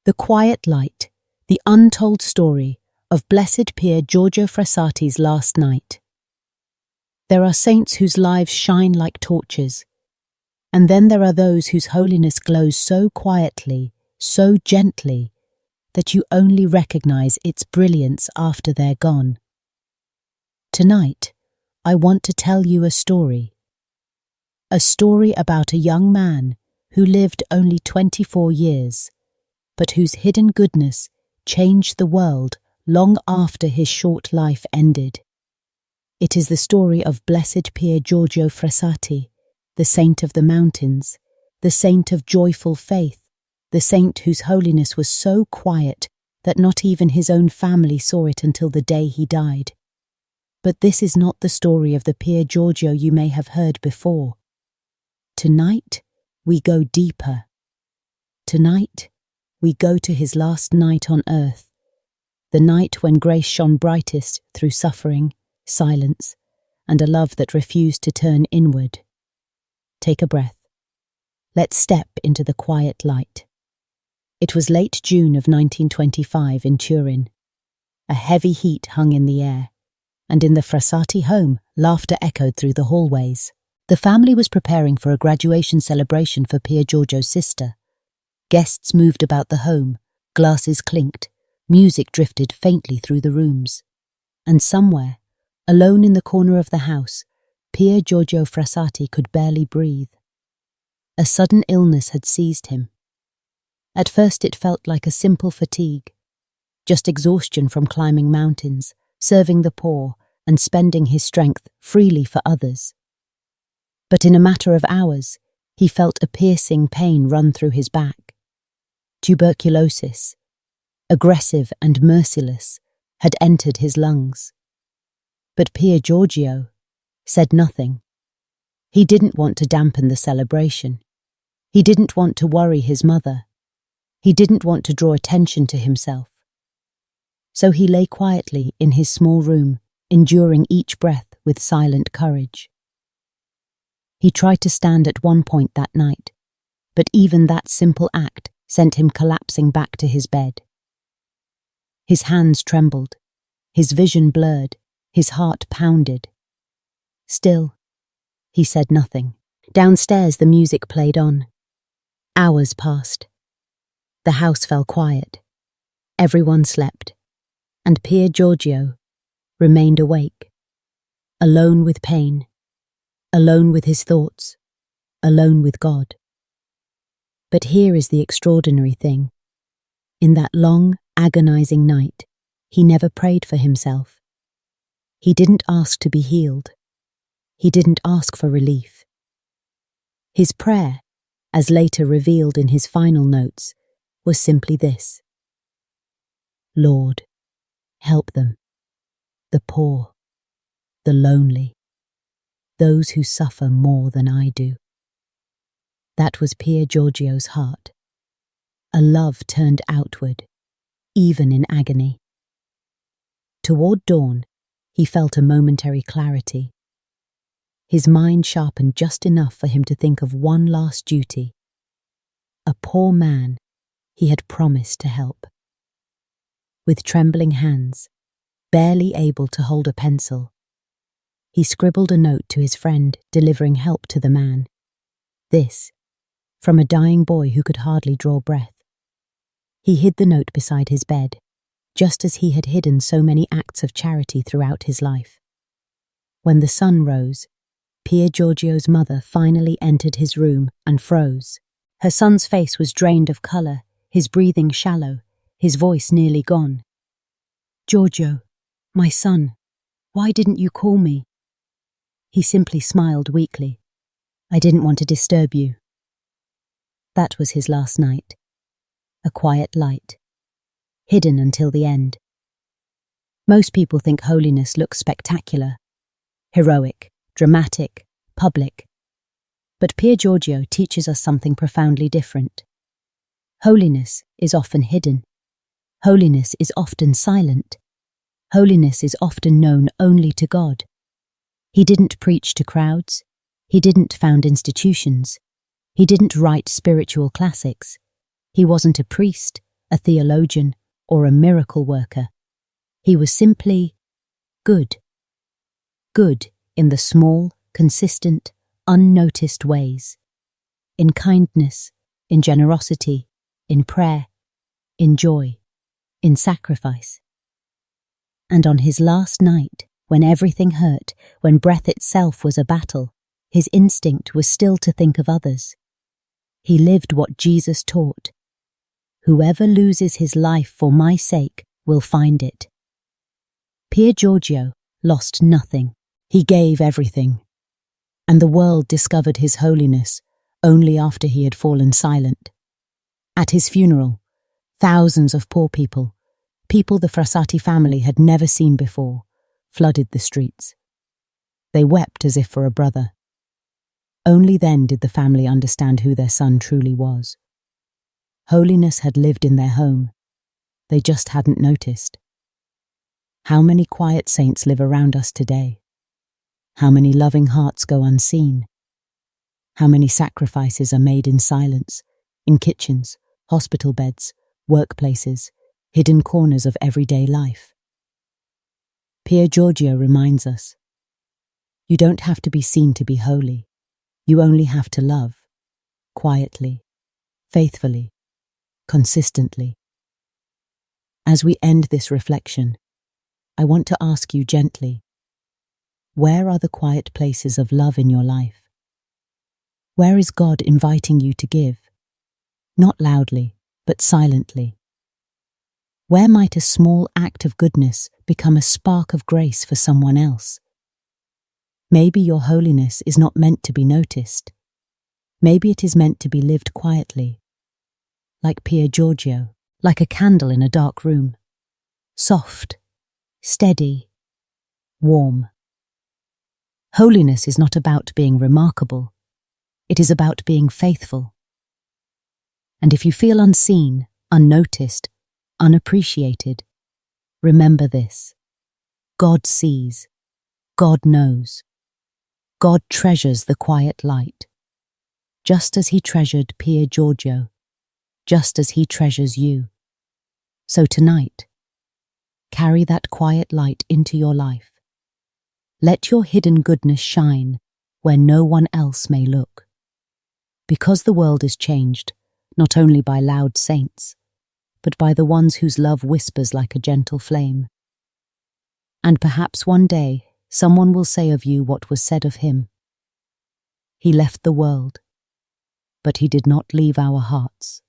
The Quiet Light, the untold story of Blessed Pier Giorgio Frassati's last night. There are saints whose lives shine like torches, and then there are those whose holiness glows so quietly, so gently, that you only recognize its brilliance after they're gone. Tonight, I want to tell you a story about a young man who lived only 24 years, but whose hidden goodness changed the world long after his short life ended. It is the story of Blessed Pier Giorgio Frassati, the saint of the mountains, the saint of joyful faith, the saint whose holiness was so quiet that not even his own family saw it until the day he died. But this is not the story of the Pier Giorgio you may have heard before. Tonight, we go deeper. Tonight, we go to his last night on earth, the night when grace shone brightest through suffering, silence, and a love that refused to turn inward. Take a breath. Let's step into the quiet light. It was late June of 1925 in Turin. A heavy heat hung in the air, and in the Frassati home, laughter echoed through the hallways. The family was preparing for a graduation celebration for Pier Giorgio's sister. Guests moved about the home, glasses clinked, music drifted faintly through the rooms. And somewhere, alone in the corner of the house, Pier Giorgio Frassati could barely breathe. A sudden illness had seized him. At first it felt like a simple fatigue, just exhaustion from climbing mountains, serving the poor, and spending his strength freely for others. But in a matter of hours, he felt a piercing pain run through his back. Tuberculosis, aggressive and merciless, had entered his lungs. But Pier Giorgio said nothing. He didn't want to dampen the celebration. He didn't want to worry his mother. He didn't want to draw attention to himself. So he lay quietly in his small room, enduring each breath with silent courage. He tried to stand at one point that night, but even that simple act sent him collapsing back to his bed. His hands trembled, his vision blurred, his heart pounded. Still, he said nothing. Downstairs the music played on. Hours passed. The house fell quiet. Everyone slept, and Pier Giorgio remained awake, alone with pain, alone with his thoughts, alone with God. But here is the extraordinary thing. In that long, agonizing night, he never prayed for himself. He didn't ask to be healed. He didn't ask for relief. His prayer, as later revealed in his final notes, was simply this: Lord, help them, the poor, the lonely, those who suffer more than I do. That was Pier Giorgio's heart, a love turned outward, even in agony. Toward dawn, he felt a momentary clarity. His mind sharpened just enough for him to think of one last duty. A poor man he had promised to help. With trembling hands, barely able to hold a pencil, he scribbled a note to his friend delivering help to the man. This, from a dying boy who could hardly draw breath. He hid the note beside his bed, just as he had hidden so many acts of charity throughout his life. When the sun rose, Pier Giorgio's mother finally entered his room and froze. Her son's face was drained of colour, his breathing shallow, his voice nearly gone. "Giorgio, my son, why didn't you call me?" He simply smiled weakly. "I didn't want to disturb you." That was his last night. A quiet light, hidden until the end. Most people think holiness looks spectacular, heroic, dramatic, public. But Pier Giorgio teaches us something profoundly different. Holiness is often hidden. Holiness is often silent. Holiness is often known only to God. He didn't preach to crowds. He didn't found institutions. He didn't write spiritual classics. He wasn't a priest, a theologian, or a miracle worker. He was simply good. Good in the small, consistent, unnoticed ways. In kindness, in generosity, in prayer, in joy, in sacrifice. And on his last night, when everything hurt, when breath itself was a battle, his instinct was still to think of others. He lived what Jesus taught. Whoever loses his life for my sake will find it. Pier Giorgio lost nothing. He gave everything. And the world discovered his holiness only after he had fallen silent. At his funeral, thousands of poor people the Frassati family had never seen before, flooded the streets. They wept as if for a brother. Only then did the family understand who their son truly was. Holiness had lived in their home. They just hadn't noticed. How many quiet saints live around us today? How many loving hearts go unseen? How many sacrifices are made in silence, in kitchens, hospital beds, workplaces, hidden corners of everyday life? Pier Giorgio reminds us, you don't have to be seen to be holy. You only have to love, quietly, faithfully, consistently. As we end this reflection, I want to ask you gently, where are the quiet places of love in your life? Where is God inviting you to give? Not loudly, but silently. Where might a small act of goodness become a spark of grace for someone else? Maybe your holiness is not meant to be noticed. Maybe it is meant to be lived quietly, like Pier Giorgio, like a candle in a dark room. Soft, steady, warm. Holiness is not about being remarkable. It is about being faithful. And if you feel unseen, unnoticed, unappreciated, remember this. God sees. God knows. God treasures the quiet light. Just as he treasured Pier Giorgio, just as he treasures you. So tonight, carry that quiet light into your life. Let your hidden goodness shine where no one else may look. Because the world is changed, not only by loud saints, but by the ones whose love whispers like a gentle flame. And perhaps one day, someone will say of you what was said of him. He left the world, but he did not leave our hearts.